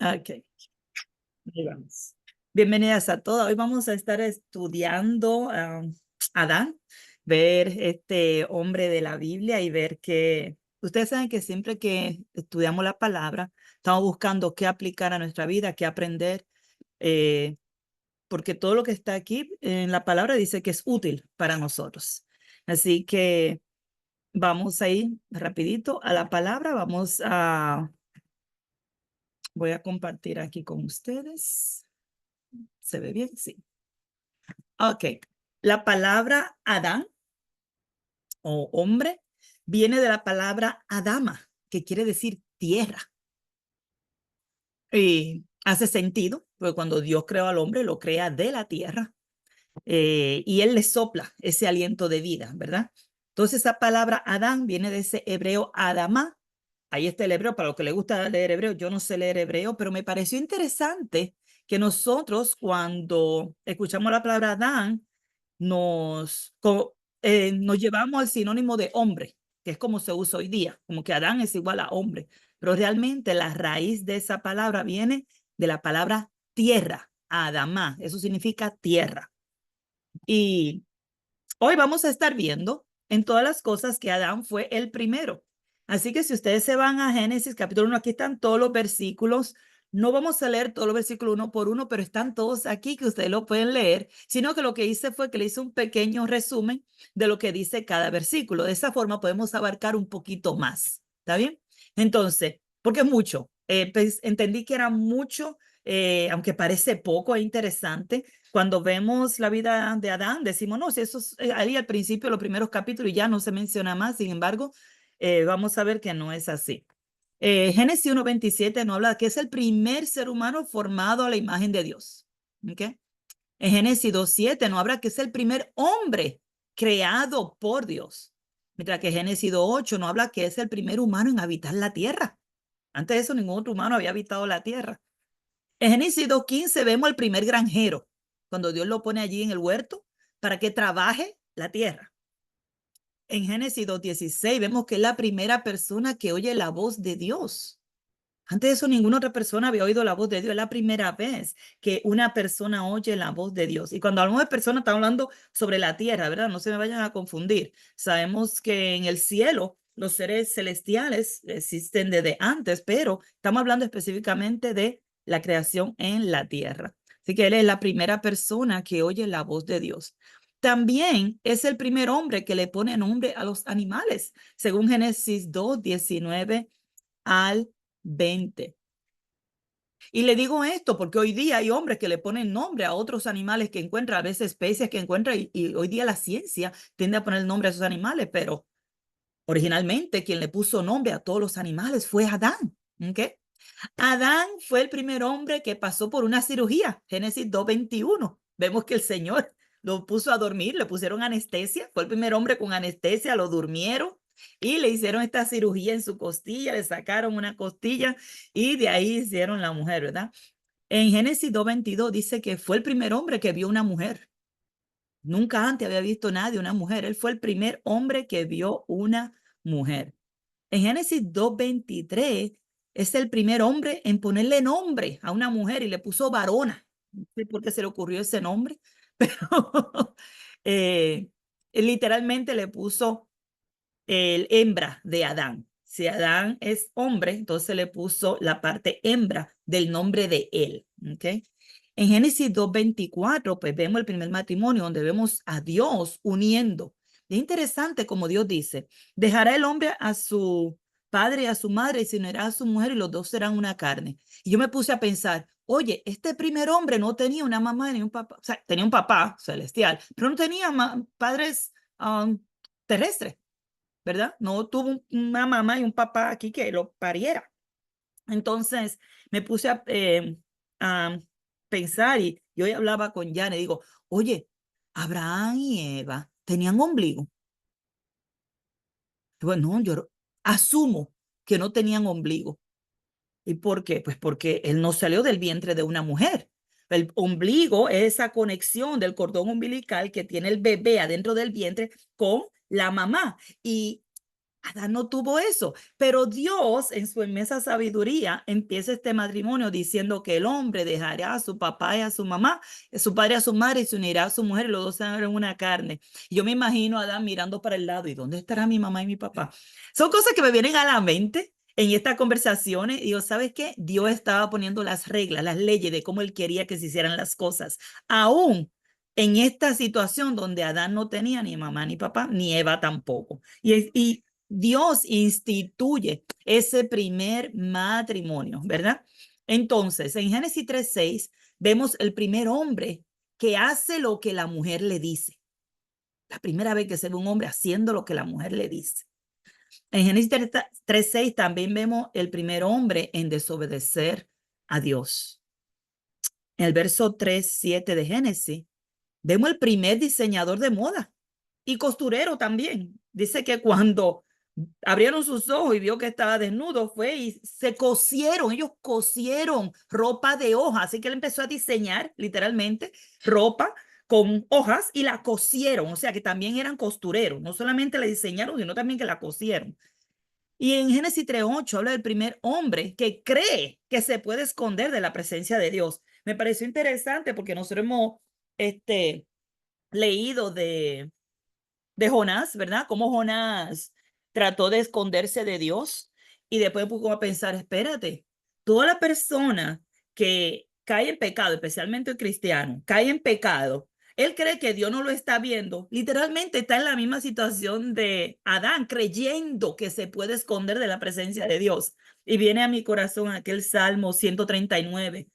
Ok, ahí vamos. Bienvenidas a todas. Hoy vamos a estar estudiando Adán, ver este hombre de la Biblia y ver que ustedes saben que siempre que estudiamos la palabra, estamos buscando qué aplicar a nuestra vida, qué aprender, eh, porque todo lo que está aquí en la palabra dice que es útil para nosotros. Así que vamos a ir rapidito a la palabra, voy a compartir aquí con ustedes. ¿Se ve bien? Sí. Ok. La palabra Adán o hombre viene de la palabra Adama, que quiere decir tierra. Y hace sentido, porque cuando Dios creó al hombre, lo crea de la tierra. Y él le sopla ese aliento de vida, ¿verdad? Entonces esa palabra Adán viene de ese hebreo Adama. Ahí está el hebreo, para los que les gusta leer hebreo, yo no sé leer hebreo, pero me pareció interesante que nosotros cuando escuchamos la palabra Adán, nos llevamos al sinónimo de hombre, que es como se usa hoy día, como que Adán es igual a hombre, pero realmente la raíz de esa palabra viene de la palabra tierra, Adamá, eso significa tierra. Y hoy vamos a estar viendo en todas las cosas que Adán fue el primero. Así que si ustedes se van a Génesis capítulo 1, aquí están todos los versículos. No vamos a leer todos los versículos uno por uno, pero están todos aquí que ustedes lo pueden leer, sino que lo que hice fue que le hice un pequeño resumen de lo que dice cada versículo. De esa forma podemos abarcar un poquito más. ¿Está bien? Entonces, porque es mucho. Pues, entendí que era mucho, aunque parece poco, es interesante. Cuando vemos la vida de Adán, decimos, no, si eso es ahí al principio, los primeros capítulos, y ya no se menciona más. Sin embargo, vamos a ver que no es así. Génesis 1:27 nos habla de que es el primer ser humano formado a la imagen de Dios. ¿Okay? En Génesis 2:7 nos habla que es el primer hombre creado por Dios. Mientras que Génesis 2:8 nos habla que es el primer humano en habitar la tierra. Antes de eso, ningún otro humano había habitado la tierra. En Génesis 2:15 vemos al primer granjero, cuando Dios lo pone allí en el huerto para que trabaje la tierra. En Génesis 2:16 vemos que es la primera persona que oye la voz de Dios. Antes de eso, ninguna otra persona había oído la voz de Dios. Es la primera vez que una persona oye la voz de Dios. Y cuando hablamos de persona, estamos hablando sobre la tierra, ¿verdad? No se me vayan a confundir. Sabemos que en el cielo los seres celestiales existen desde antes, pero estamos hablando específicamente de la creación en la tierra. Así que él es la primera persona que oye la voz de Dios. También es el primer hombre que le pone nombre a los animales, según Génesis 2:19 al 20. Y le digo esto porque hoy día hay hombres que le ponen nombre a otros animales que encuentran, a veces especies que encuentran, y hoy día la ciencia tiende a poner nombre a esos animales, pero originalmente quien le puso nombre a todos los animales fue Adán. ¿Okay? Adán fue el primer hombre que pasó por una cirugía, Génesis 2:21. Vemos que el Señor lo puso a dormir, le pusieron anestesia, fue el primer hombre con anestesia, lo durmieron y le hicieron esta cirugía en su costilla, le sacaron una costilla y de ahí hicieron la mujer, ¿verdad? En Génesis 2:22 dice que fue el primer hombre que vio una mujer. Nunca antes había visto nadie una mujer. Él fue el primer hombre que vio una mujer. En Génesis 2:23 es el primer hombre en ponerle nombre a una mujer y le puso varona. No sé por qué se le ocurrió ese nombre, pero literalmente le puso el hembra de Adán. Si Adán es hombre, entonces le puso la parte hembra del nombre de él. ¿Okay? En Génesis 2:24, pues vemos el primer matrimonio donde vemos a Dios uniendo. Es interesante como Dios dice, dejará el hombre a su padre y a su madre y se unirá a su mujer y los dos serán una carne. Y yo me puse a pensar, oye, este primer hombre no tenía una mamá ni un papá, o sea, tenía un papá celestial, pero no tenía padres terrestres. ¿Verdad? No tuvo una mamá y un papá aquí que lo pariera. Entonces me puse a pensar y hoy hablaba con Jan y digo, oye, Abraham y Eva tenían ombligo. Y bueno, yo asumo que no tenían ombligo. ¿Y por qué? Pues porque él no salió del vientre de una mujer. El ombligo es esa conexión del cordón umbilical que tiene el bebé adentro del vientre con la mamá. Y Adán no tuvo eso, pero Dios en su inmensa sabiduría empieza este matrimonio diciendo que el hombre dejará a su papá y a su mamá, a su padre y a su madre y se unirá a su mujer y los dos serán una carne. Y yo me imagino a Adán mirando para el lado y ¿dónde estará mi mamá y mi papá? Son cosas que me vienen a la mente en estas conversaciones y yo, ¿sabes qué? Dios estaba poniendo las reglas, las leyes de cómo él quería que se hicieran las cosas. Aún en esta situación donde Adán no tenía ni mamá ni papá, ni Eva tampoco. Y Dios instituye ese primer matrimonio, ¿verdad? Entonces, en Génesis 3:6 vemos el primer hombre que hace lo que la mujer le dice. La primera vez que se ve un hombre haciendo lo que la mujer le dice. En Génesis 3:6 también vemos el primer hombre en desobedecer a Dios. En el verso 3:7 de Génesis, vemos el primer diseñador de moda y costurero también. Dice que cuando abrieron sus ojos y vio que estaba desnudo, fue y se cosieron, ellos cosieron ropa de hoja, así que él empezó a diseñar literalmente ropa con hojas y la cosieron, o sea que también eran costureros, no solamente la diseñaron, sino también que la cosieron. Y en Génesis 3:8 habla del primer hombre que cree que se puede esconder de la presencia de Dios. Me pareció interesante porque nosotros hemos leído de Jonás, ¿verdad? Cómo Jonás trató de esconderse de Dios y después puso a pensar, espérate, toda la persona que cae en pecado, especialmente el cristiano, cae en pecado, él cree que Dios no lo está viendo, literalmente está en la misma situación de Adán, creyendo que se puede esconder de la presencia de Dios. Y viene a mi corazón aquel Salmo 139.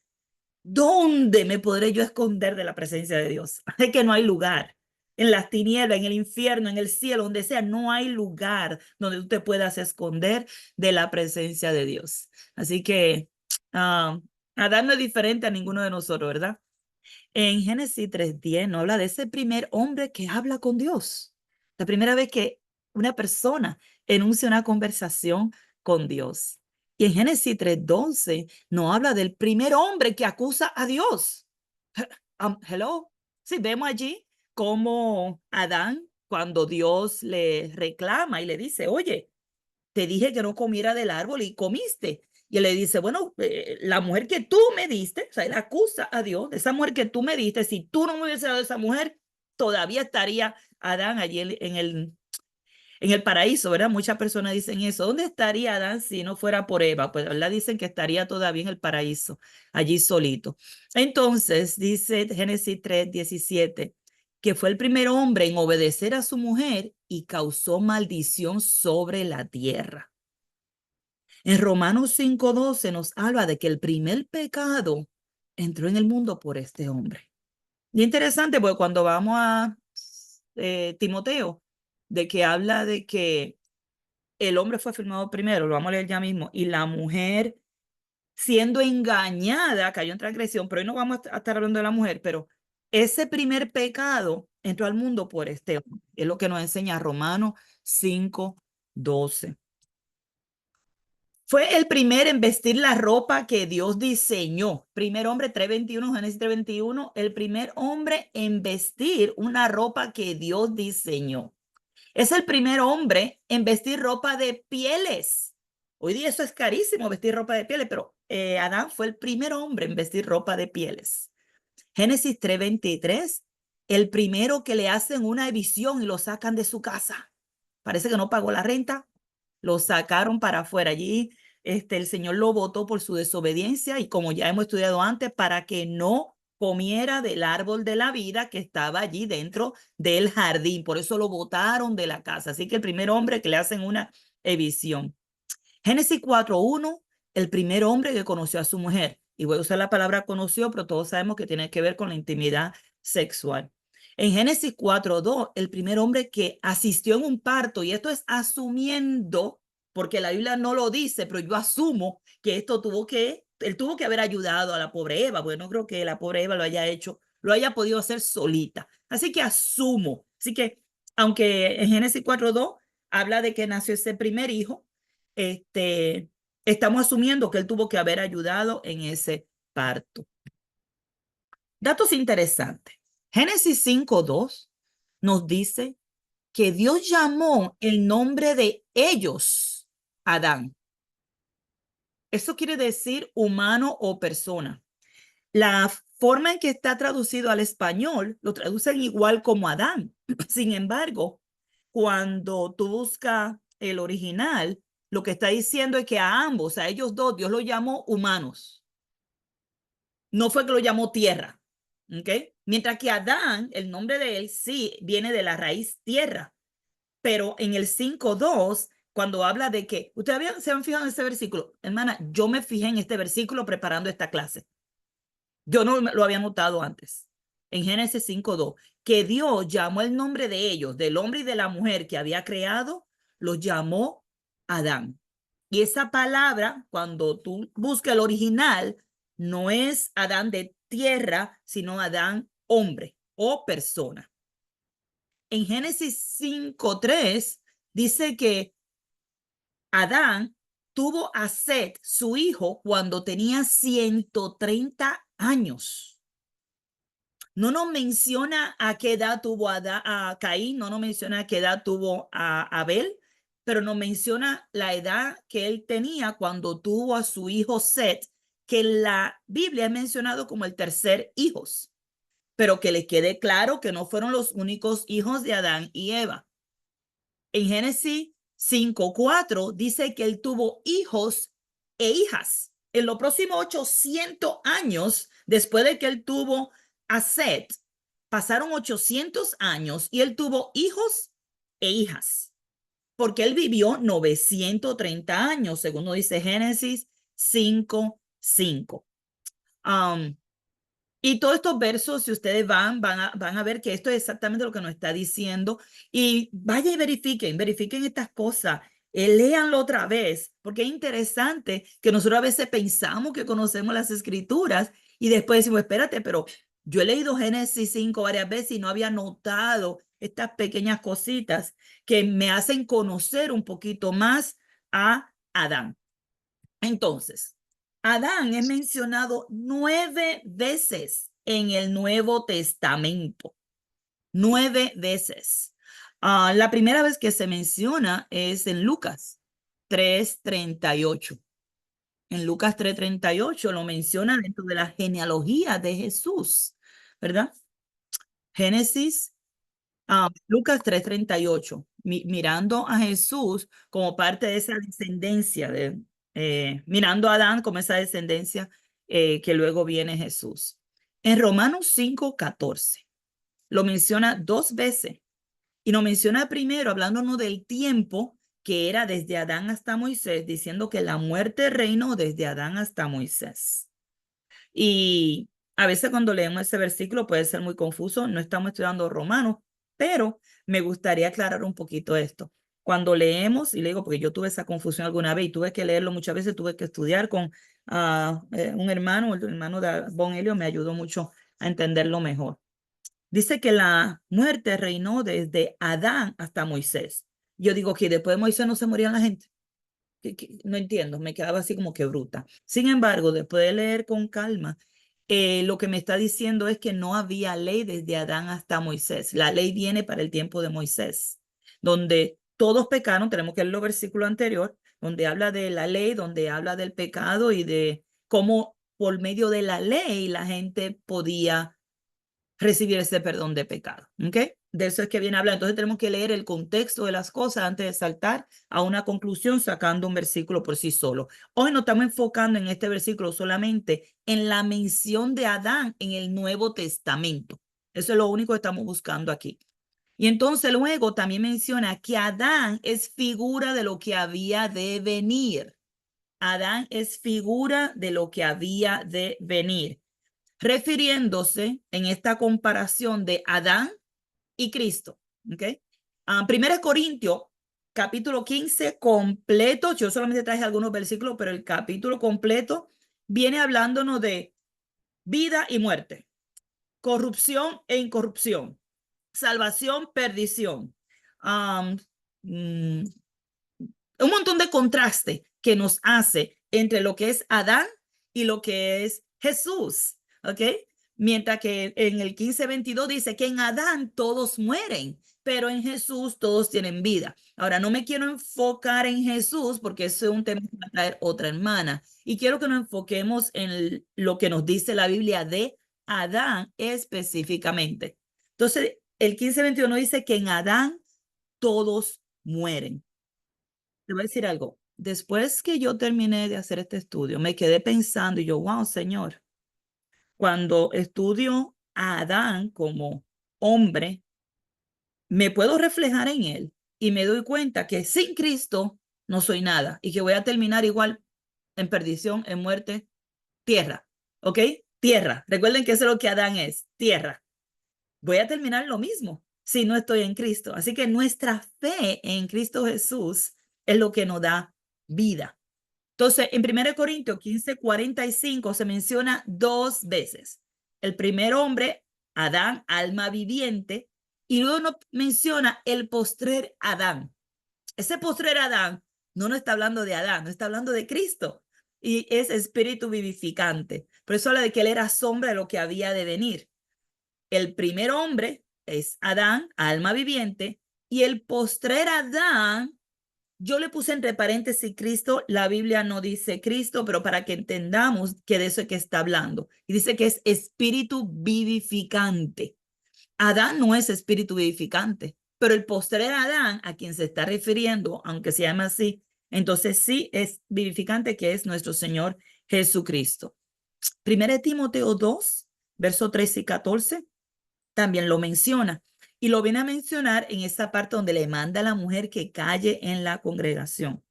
¿Dónde me podré yo esconder de la presencia de Dios? Es que no hay lugar. En las tinieblas, en el infierno, en el cielo, donde sea, no hay lugar donde tú te puedas esconder de la presencia de Dios. Así que Adán no es diferente a ninguno de nosotros, ¿verdad? En Génesis 3:10 no habla de ese primer hombre que habla con Dios. La primera vez que una persona enuncia una conversación con Dios. Y en Génesis 3:12 no habla del primer hombre que acusa a Dios. Hello. Sí, vemos allí cómo Adán, cuando Dios le reclama y le dice, oye, te dije que no comiera del árbol y comiste. Y él le dice, bueno, la mujer que tú me diste, o sea, él acusa a Dios, esa mujer que tú me diste, si tú no me hubieses dado esa mujer, todavía estaría Adán allí en el paraíso, ¿verdad? Muchas personas dicen eso. ¿Dónde estaría Adán si no fuera por Eva? Pues, ¿verdad? Dicen que estaría todavía en el paraíso, allí solito. Entonces, dice Génesis 3:17, que fue el primer hombre en obedecer a su mujer y causó maldición sobre la tierra. En Romanos 5:12 nos habla de que el primer pecado entró en el mundo por este hombre. Y interesante, porque cuando vamos a Timoteo, de que habla de que el hombre fue firmado primero, lo vamos a leer ya mismo, y la mujer siendo engañada cayó en transgresión, pero hoy no vamos a estar hablando de la mujer, pero ese primer pecado entró al mundo por este hombre. Es lo que nos enseña Romanos 5:12. Fue el primer en vestir la ropa que Dios diseñó. Primer hombre, 3:21, Génesis 3:21, el primer hombre en vestir una ropa que Dios diseñó. Es el primer hombre en vestir ropa de pieles. Hoy día eso es carísimo, vestir ropa de pieles, pero Adán fue el primer hombre en vestir ropa de pieles. Génesis 3:23, el primero que le hacen una visión y lo sacan de su casa. Parece que no pagó la renta, lo sacaron para afuera. Allí el Señor lo votó por su desobediencia y como ya hemos estudiado antes, para que no comiera del árbol de la vida que estaba allí dentro del jardín. Por eso lo botaron de la casa. Así que el primer hombre que le hacen una visión. Génesis 4:1, el primer hombre que conoció a su mujer. Y voy a usar la palabra conoció, pero todos sabemos que tiene que ver con la intimidad sexual. En Génesis 4:2, el primer hombre que asistió en un parto, y esto es asumiendo, porque la Biblia no lo dice, pero yo asumo que él tuvo que haber ayudado a la pobre Eva, porque no creo que la pobre Eva lo haya hecho, lo haya podido hacer solita. Así que asumo. Así que, aunque en Génesis 4:2 habla de que nació ese primer hijo, estamos asumiendo que él tuvo que haber ayudado en ese parto. Datos interesantes. Génesis 5:2 nos dice que Dios llamó el nombre de ellos Adán. Eso quiere decir humano o persona. La forma en que está traducido al español lo traducen igual como Adán. Sin embargo, cuando tú buscas el original, lo que está diciendo es que a ambos, a ellos dos, Dios los llamó humanos. No fue que lo llamó tierra. ¿Ok? Mientras que Adán, el nombre de él sí viene de la raíz tierra. Pero en el 5.2, cuando habla de que, ustedes se han fijado en ese versículo, hermana, yo me fijé en este versículo preparando esta clase. Yo no lo había notado antes. En Génesis 5.2, que Dios llamó el nombre de ellos, del hombre y de la mujer que había creado, los llamó Adán. Y esa palabra, cuando tú buscas el original, no es Adán de tierra, sino Adán hombre o persona. En Génesis 5.3 dice que Adán tuvo a Set, su hijo, cuando tenía 130 años. No nos menciona a qué edad tuvo a Caín, no nos menciona a qué edad tuvo a Abel, pero nos menciona la edad que él tenía cuando tuvo a su hijo Set, que la Biblia es mencionado como el tercer hijo, pero que le quede claro que no fueron los únicos hijos de Adán y Eva. En Génesis 5.4 dice que él tuvo hijos e hijas. En los próximos 800 años, después de que él tuvo a Set, pasaron 800 años y él tuvo hijos e hijas, porque él vivió 930 años, según nos dice Génesis 5.5. Y todos estos versos, si ustedes van a ver que esto es exactamente lo que nos está diciendo. Y vaya y verifiquen estas cosas. Léanlo otra vez, porque es interesante que nosotros a veces pensamos que conocemos las escrituras y después decimos, espérate, pero yo he leído Génesis 5 varias veces y no había notado estas pequeñas cositas que me hacen conocer un poquito más a Adán. Entonces, Adán es mencionado 9 veces en el Nuevo Testamento. 9 veces. La primera vez que se menciona es en Lucas 3.38. En Lucas 3.38 lo menciona dentro de la genealogía de Jesús, ¿verdad? Génesis, Lucas 3.38, mirando a Jesús como parte de esa descendencia, mirando a Adán como esa descendencia que luego viene Jesús. En Romanos 5.14 lo menciona 2 veces y lo menciona primero hablándonos del tiempo que era desde Adán hasta Moisés, diciendo que la muerte reinó desde Adán hasta Moisés. Y a veces cuando leemos ese versículo puede ser muy confuso, no estamos estudiando Romanos, pero me gustaría aclarar un poquito esto. Cuando leemos, y le digo porque yo tuve esa confusión alguna vez y tuve que leerlo muchas veces, tuve que estudiar con un hermano, el hermano de Bon Helio me ayudó mucho a entenderlo mejor. Dice que la muerte reinó desde Adán hasta Moisés. Yo digo que después de Moisés no se moría la gente. No entiendo, me quedaba así como que bruta. Sin embargo, después de leer con calma, lo que me está diciendo es que no había ley desde Adán hasta Moisés. La ley viene para el tiempo de Moisés, donde todos pecaron. Tenemos que leer el versículo anterior, donde habla de la ley, donde habla del pecado y de cómo por medio de la ley la gente podía recibir ese perdón de pecado. ¿Ok? De eso es que viene a hablar. Entonces tenemos que leer el contexto de las cosas antes de saltar a una conclusión sacando un versículo por sí solo. Hoy nos estamos enfocando en este versículo solamente en la mención de Adán en el Nuevo Testamento. Eso es lo único que estamos buscando aquí. Y entonces luego también menciona que Adán es figura de lo que había de venir. Adán es figura de lo que había de venir, refiriéndose en esta comparación de Adán y Cristo. ¿Ok? 1 Corintios, capítulo 15, completo. Yo solamente traje algunos versículos, pero el capítulo completo viene hablándonos de vida y muerte, corrupción e incorrupción, salvación, perdición. Un montón de contraste que nos hace entre lo que es Adán y lo que es Jesús. ¿Ok? Mientras que en el 15:22 dice que en Adán todos mueren, pero en Jesús todos tienen vida. Ahora, no me quiero enfocar en Jesús porque eso es un tema que va a traer otra hermana. Y quiero que nos enfoquemos en lo que nos dice la Biblia de Adán específicamente. Entonces, el 15:21 dice que en Adán todos mueren. Te voy a decir algo. Después que yo terminé de hacer este estudio, me quedé pensando y yo, wow, Señor, cuando estudio a Adán como hombre, me puedo reflejar en él y me doy cuenta que sin Cristo no soy nada y que voy a terminar igual en perdición, en muerte, tierra, ¿ok? Tierra. Recuerden que eso es lo que Adán es, tierra. Voy a terminar lo mismo si no estoy en Cristo. Así que nuestra fe en Cristo Jesús es lo que nos da vida. Entonces, en 1 Corintios 15:45 se menciona dos veces. El primer hombre, Adán, alma viviente, y luego nos menciona el postrer Adán. Ese postrer Adán no nos está hablando de Adán, no está hablando de Cristo. Y es espíritu vivificante. Por eso habla de que él era sombra de lo que había de venir. El primer hombre es Adán, alma viviente, y el postrer Adán, yo le puse entre paréntesis Cristo, la Biblia no dice Cristo, pero para que entendamos que de eso es que está hablando. Y dice que es espíritu vivificante. Adán no es espíritu vivificante, pero el postrer Adán, a quien se está refiriendo, aunque se llama así, entonces sí es vivificante, que es nuestro Señor Jesucristo. 1 Timoteo 2, versos 13 y 14, también lo menciona. Y lo viene a mencionar en esa parte donde le manda a la mujer que calle en la congregación,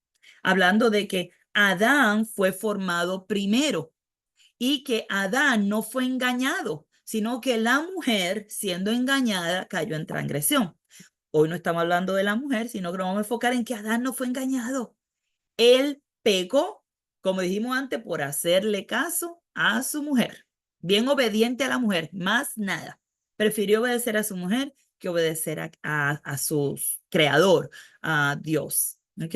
hablando de que Adán fue formado primero y que Adán no fue engañado, sino que la mujer, siendo engañada, cayó en transgresión. Hoy no estamos hablando de la mujer, sino que nos vamos a enfocar en que Adán no fue engañado. Él pecó, como dijimos antes, por hacerle caso a su mujer. Bien obediente a la mujer, más nada. Prefirió obedecer a su mujer que obedecer a su creador, a Dios. ¿Ok?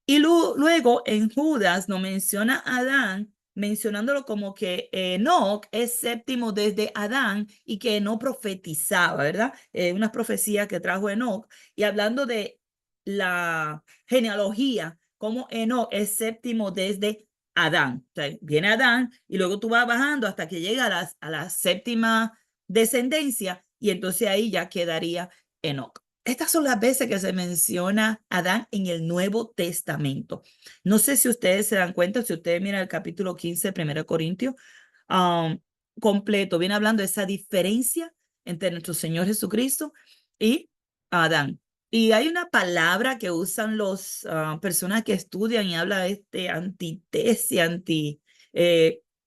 Y luego en Judas nos menciona a Adán, mencionándolo como que Enoc es séptimo desde Adán y que no profetizaba, ¿verdad? Una profecía que trajo Enoc, y hablando de la genealogía, como Enoc es séptimo desde Adán. O sea, viene Adán y luego tú vas bajando hasta que llega a la séptima descendencia y entonces ahí ya quedaría Enoc. Estas son las veces que se menciona Adán en el Nuevo Testamento. No sé si ustedes se dan cuenta, si ustedes miran el capítulo 15 de 1 Corintios, completo, viene hablando de esa diferencia entre nuestro Señor Jesucristo y Adán. Y hay una palabra que usan los personas que estudian y habla de este antitesia,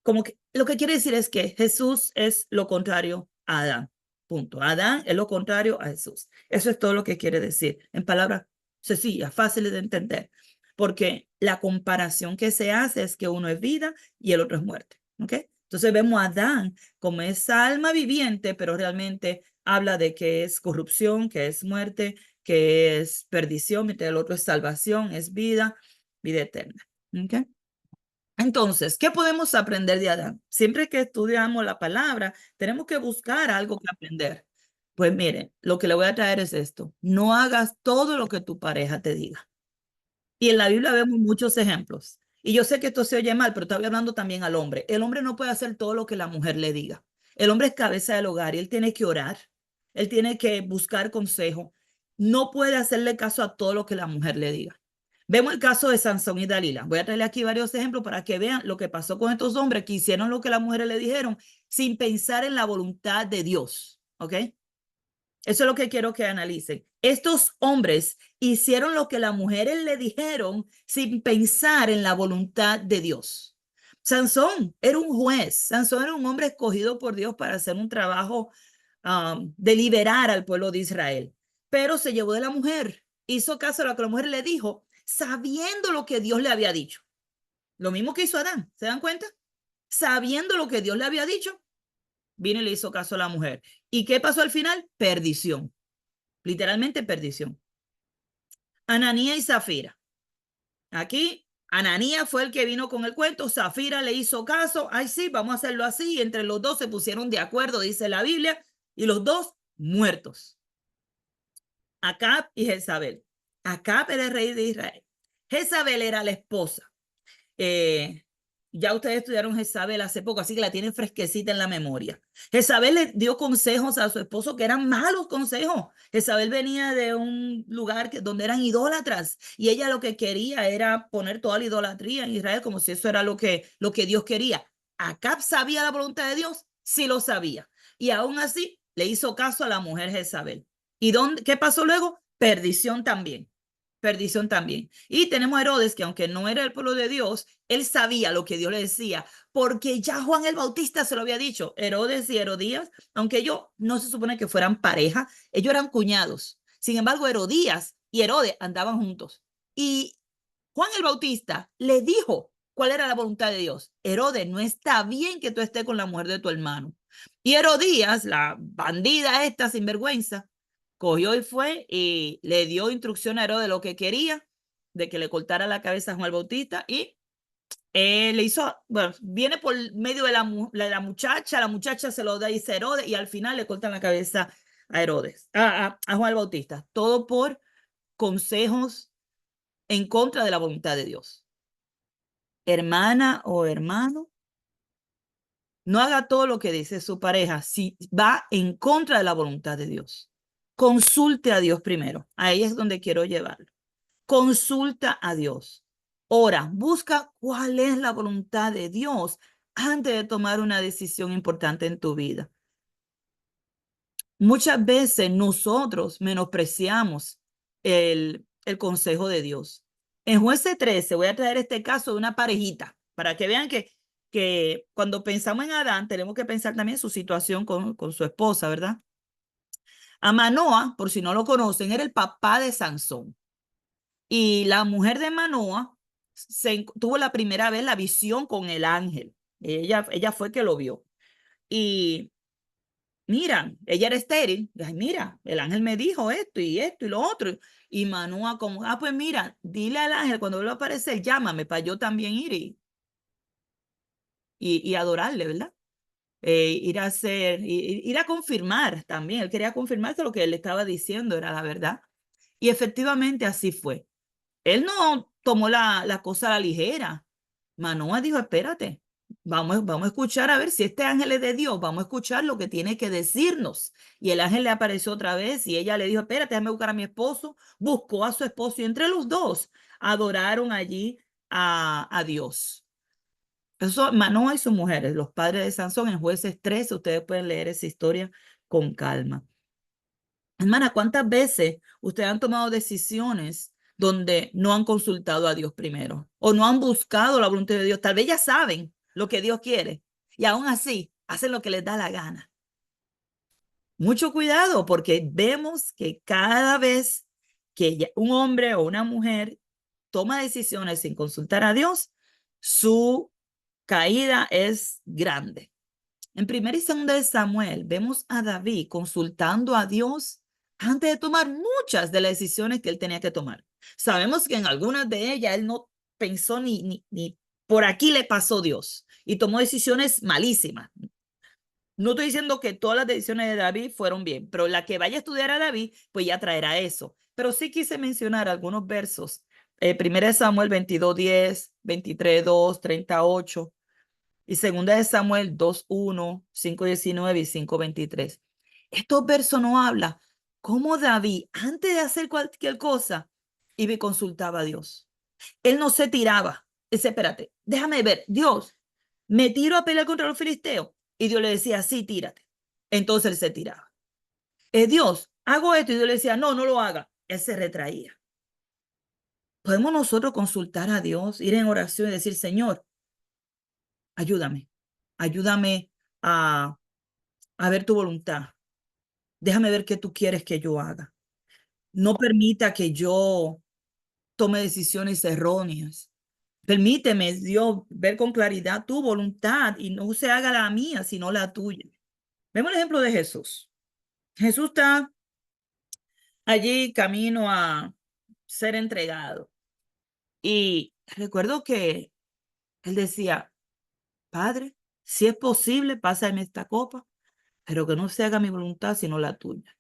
como que lo que quiere decir es que Jesús es lo contrario a Adán. Punto. Adán es lo contrario a Jesús. Eso es todo lo que quiere decir. En palabras sencillas, fáciles de entender. Porque la comparación que se hace es que uno es vida y el otro es muerte. ¿Ok? Entonces vemos a Adán como esa alma viviente, pero realmente habla de que es corrupción, que es muerte, que es perdición, mientras el otro es salvación, es vida, vida eterna. ¿Ok? Entonces, ¿qué podemos aprender de Adán? Siempre que estudiamos la palabra, tenemos que buscar algo que aprender. Pues miren, lo que le voy a traer es esto. No hagas todo lo que tu pareja te diga. Y en la Biblia vemos muchos ejemplos. Y yo sé que esto se oye mal, pero estoy hablando también al hombre. El hombre no puede hacer todo lo que la mujer le diga. El hombre es cabeza del hogar y él tiene que orar. Él tiene que buscar consejo. No puede hacerle caso a todo lo que la mujer le diga. Vemos el caso de Sansón y Dalila. Voy a traerle aquí varios ejemplos para que vean lo que pasó con estos hombres que hicieron lo que las mujeres le dijeron sin pensar en la voluntad de Dios. ¿Ok? Eso es lo que quiero que analicen. Estos hombres hicieron lo que las mujeres le dijeron sin pensar en la voluntad de Dios. Sansón era un juez. Sansón era un hombre escogido por Dios para hacer un trabajo de liberar al pueblo de Israel. Pero se llevó de la mujer. Hizo caso a lo que la mujer le dijo, sabiendo lo que Dios le había dicho. Lo mismo que hizo Adán. ¿Se dan cuenta? Sabiendo lo que Dios le había dicho, vino y le hizo caso a la mujer. ¿Y qué pasó al final? Perdición. Literalmente perdición. Ananías y Zafira. Aquí, Ananías fue el que vino con el cuento. Zafira le hizo caso. Ay, sí, vamos a hacerlo así. Y entre los dos se pusieron de acuerdo, dice la Biblia, y los dos muertos. Acab y Jezabel. Acab era el rey de Israel. Jezabel era la esposa. Eh, ya ustedes estudiaron Jezabel hace poco, así que la tienen fresquecita en la memoria. Jezabel le dio consejos a su esposo que eran malos consejos. Jezabel venía de un lugar donde eran idólatras y ella lo que quería era poner toda la idolatría en Israel como si eso era lo que Dios quería. Acab sabía la voluntad de Dios, sí lo sabía. Y aún así le hizo caso a la mujer Jezabel. ¿Y qué pasó luego? Perdición también. Perdición también. Y tenemos a Herodes, que aunque no era el pueblo de Dios, él sabía lo que Dios le decía, porque ya Juan el Bautista se lo había dicho. Herodes y Herodías, aunque ellos no se supone que fueran pareja, ellos eran cuñados. Sin embargo, Herodías y Herodes andaban juntos. Y Juan el Bautista le dijo cuál era la voluntad de Dios. Herodes, no está bien que tú estés con la mujer de tu hermano. Y Herodías, la bandida esta sinvergüenza, cogió y fue y le dio instrucción a Herodes de lo que quería, de que le cortara la cabeza a Juan el Bautista y le hizo, bueno, viene por medio de la muchacha se lo da a Herodes y al final le cortan la cabeza a Herodes, a Juan el Bautista, todo por consejos en contra de la voluntad de Dios. Hermana o hermano, no haga todo lo que dice su pareja si va en contra de la voluntad de Dios. Consulte a Dios primero. Ahí es donde quiero llevarlo. Consulta a Dios. Ora, busca cuál es la voluntad de Dios antes de tomar una decisión importante en tu vida. Muchas veces nosotros menospreciamos el consejo de Dios. En Jueces 13 voy a traer este caso de una parejita para que vean que cuando pensamos en Adán tenemos que pensar también su situación con su esposa, ¿verdad? A Manoa, por si no lo conocen, era el papá de Sansón. Y la mujer de Manoa tuvo la primera vez la visión con el ángel. Ella fue que lo vio. Y mira, ella era estéril. Ay, mira, el ángel me dijo esto y lo otro. Y Manoa como, pues mira, dile al ángel cuando vuelva a aparecer, llámame para yo también ir y adorarle, ¿verdad? Ir a confirmar también. Él quería confirmar que lo que él estaba diciendo era la verdad. Y efectivamente así fue. Él no tomó la cosa a la ligera. Manoa dijo, espérate, vamos a escuchar a ver si este ángel es de Dios, vamos a escuchar lo que tiene que decirnos. Y el ángel le apareció otra vez y ella le dijo, espérate, déjame buscar a mi esposo. Buscó a su esposo y entre los dos adoraron allí a Dios. Eso, Manoa y sus mujeres, los padres de Sansón en Jueces 13, ustedes pueden leer esa historia con calma. Hermana, ¿cuántas veces ustedes han tomado decisiones donde no han consultado a Dios primero o no han buscado la voluntad de Dios? Tal vez ya saben lo que Dios quiere y aún así hacen lo que les da la gana. Mucho cuidado porque vemos que cada vez que un hombre o una mujer toma decisiones sin consultar a Dios, su caída es grande. En 1 y 2 de Samuel vemos a David consultando a Dios antes de tomar muchas de las decisiones que él tenía que tomar. Sabemos que en algunas de ellas él no pensó ni por aquí le pasó Dios y tomó decisiones malísimas. No estoy diciendo que todas las decisiones de David fueron bien, pero la que vaya a estudiar a David, pues ya traerá eso. Pero sí quise mencionar algunos versos. 1 Samuel 22:10, 23:2, 38 y 2 Samuel 2:1, 5:19 y 5:23. Estos versos no hablan cómo David, antes de hacer cualquier cosa, iba y consultaba a Dios. Él no se tiraba. Dice, espérate, déjame ver, Dios, me tiro a pelear contra los filisteos. Y Dios le decía, sí, tírate. Entonces él se tiraba. Dios, hago esto. Y Dios le decía, no, no lo haga. Él se retraía. Podemos nosotros consultar a Dios, ir en oración y decir, Señor, ayúdame. Ayúdame a ver tu voluntad. Déjame ver qué tú quieres que yo haga. No permita que yo tome decisiones erróneas. Permíteme, Dios, ver con claridad tu voluntad y no se haga la mía, sino la tuya. Vemos el ejemplo de Jesús. Jesús está allí camino a ser entregado. Y recuerdo que él decía, Padre, si es posible, pásame esta copa, pero que no se haga mi voluntad, sino la tuya.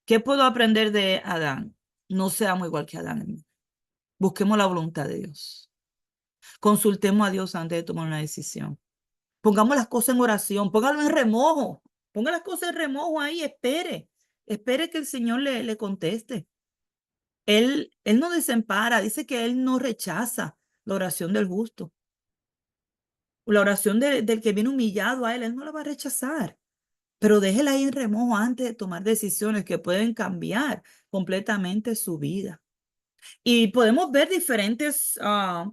¿Qué puedo aprender de Adán? No seamos igual que Adán, hermano. Busquemos la voluntad de Dios. Consultemos a Dios antes de tomar una decisión. Pongamos las cosas en oración, póngalo en remojo. Ponga las cosas en remojo ahí, espere. Espere que el Señor le conteste. Él no desempara, dice que Él no rechaza la oración del justo. La oración del que viene humillado a Él no la va a rechazar. Pero déjela ahí en remojo antes de tomar decisiones que pueden cambiar completamente su vida. Y podemos ver diferentes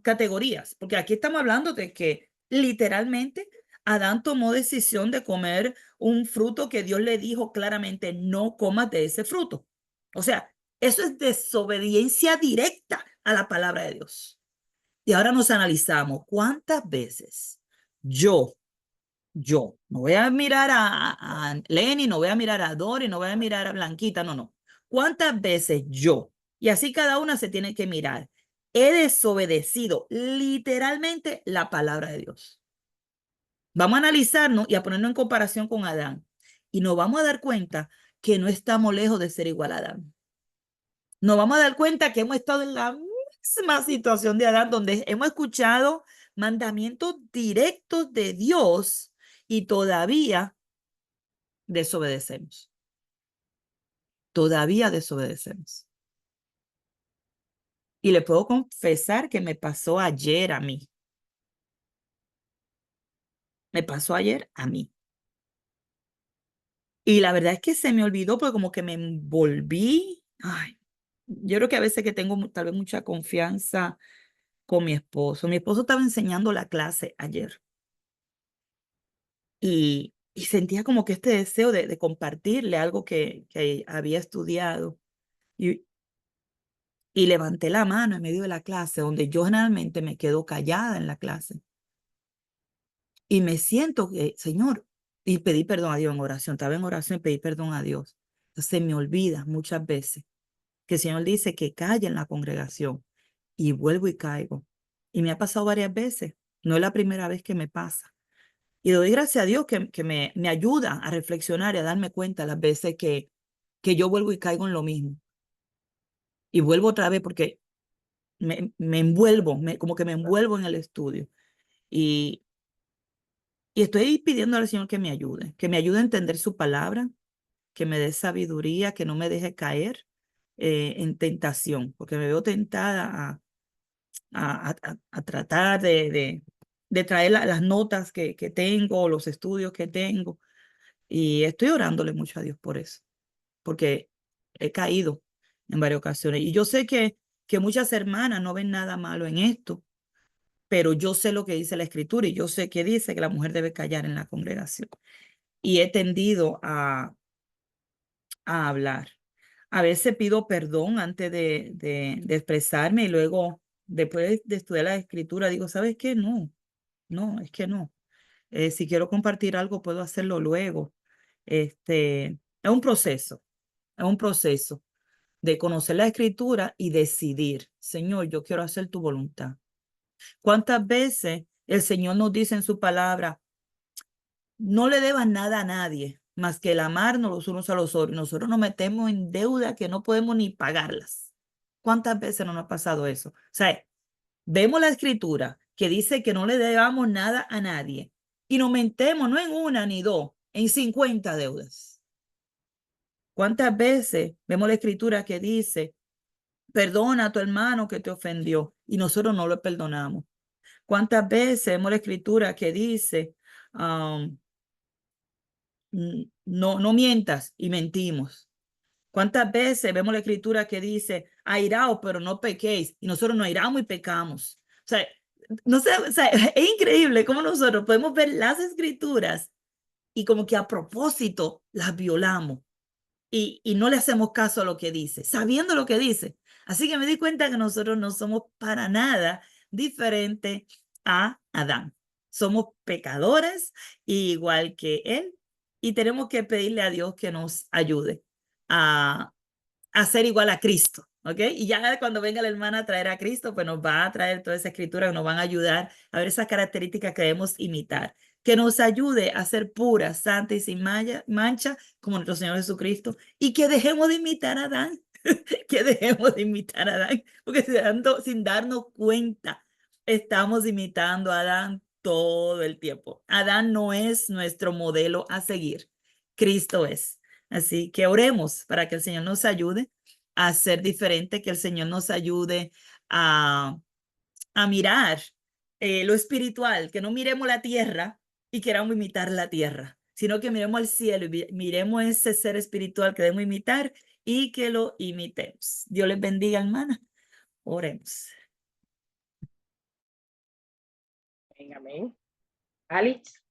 categorías, porque aquí estamos hablando de que literalmente Adán tomó decisión de comer un fruto que Dios le dijo claramente, no comas de ese fruto. O sea, eso es desobediencia directa a la palabra de Dios. Y ahora nos analizamos cuántas veces yo, no voy a mirar a Lenny, no voy a mirar a Dori, no voy a mirar a Blanquita, no. ¿Cuántas veces yo, y así cada una se tiene que mirar, he desobedecido literalmente la palabra de Dios? Vamos a analizarnos y a ponernos en comparación con Adán. Y nos vamos a dar cuenta que no estamos lejos de ser igual a Adán. Nos vamos a dar cuenta que hemos estado en la misma situación de Adán, donde hemos escuchado mandamientos directos de Dios y todavía desobedecemos. Todavía desobedecemos. Y le puedo confesar que me pasó ayer a mí. Me pasó ayer a mí. Y la verdad es que se me olvidó porque como que me envolví. Ay, yo creo que a veces que tengo tal vez mucha confianza con mi esposo. Mi esposo estaba enseñando la clase ayer. Y sentía como que este deseo de compartirle algo que había estudiado. Y, y levanté la mano en medio de la clase, donde yo generalmente me quedo callada en la clase. Y me siento que, Señor, y pedí perdón a Dios en oración, estaba en oración y pedí perdón a Dios. Se me olvida muchas veces que el Señor dice que calle en la congregación y vuelvo y caigo. Y me ha pasado varias veces, no es la primera vez que me pasa. Y doy gracias a Dios que me ayuda a reflexionar y a darme cuenta las veces que yo vuelvo y caigo en lo mismo. Y vuelvo otra vez porque me envuelvo, como que me envuelvo en el estudio. Y, y estoy pidiendo al Señor que me ayude a entender su palabra, que me dé sabiduría, que no me deje caer en tentación, porque me veo tentada a tratar de traer las notas que tengo, los estudios que tengo. Y estoy orándole mucho a Dios por eso, porque he caído en varias ocasiones. Y yo sé que muchas hermanas no ven nada malo en esto, pero yo sé lo que dice la Escritura y yo sé que dice que la mujer debe callar en la congregación. Y he tendido a hablar. A veces pido perdón antes de expresarme y luego, después de estudiar la Escritura, digo, ¿sabes qué? No, es que no. Si quiero compartir algo, puedo hacerlo luego. Es un proceso de conocer la Escritura y decidir, Señor, yo quiero hacer tu voluntad. ¿Cuántas veces el Señor nos dice en su palabra, no le debas nada a nadie más que el amarnos los unos a los otros? Nosotros nos metemos en deuda que no podemos ni pagarlas. ¿Cuántas veces no nos ha pasado eso? O sea, vemos la Escritura que dice que no le debamos nada a nadie y nos metemos no en una ni dos, en 50 deudas. ¿Cuántas veces vemos la Escritura que dice, perdona a tu hermano que te ofendió y nosotros no lo perdonamos? ¿Cuántas veces vemos la Escritura que dice, no mientas y mentimos? ¿Cuántas veces vemos la Escritura que dice, airaos, pero no pequéis? Y nosotros nos airamos y pecamos. O sea, no sé, o sea, es increíble cómo nosotros podemos ver las Escrituras y como que a propósito las violamos y no le hacemos caso a lo que dice, sabiendo lo que dice. Así que me di cuenta que nosotros no somos para nada diferentes a Adán. Somos pecadores igual que él y tenemos que pedirle a Dios que nos ayude a ser igual a Cristo, ¿ok? Y ya cuando venga la hermana a traer a Cristo, pues nos va a traer toda esa escritura que nos van a ayudar a ver esas características que debemos imitar. que nos ayude a ser puras, santas y sin mancha, como nuestro Señor Jesucristo, y que dejemos de imitar a Adán, que dejemos de imitar a Adán, porque sin darnos cuenta, estamos imitando a Adán todo el tiempo. Adán no es nuestro modelo a seguir, Cristo es. Así que oremos para que el Señor nos ayude a ser diferente, que el Señor nos ayude a mirar lo espiritual, que no miremos la tierra y queramos imitar la tierra, sino que miremos al cielo y miremos ese ser espiritual que debemos imitar y que lo imitemos. Dios les bendiga, hermana. Oremos. Amén. Alex.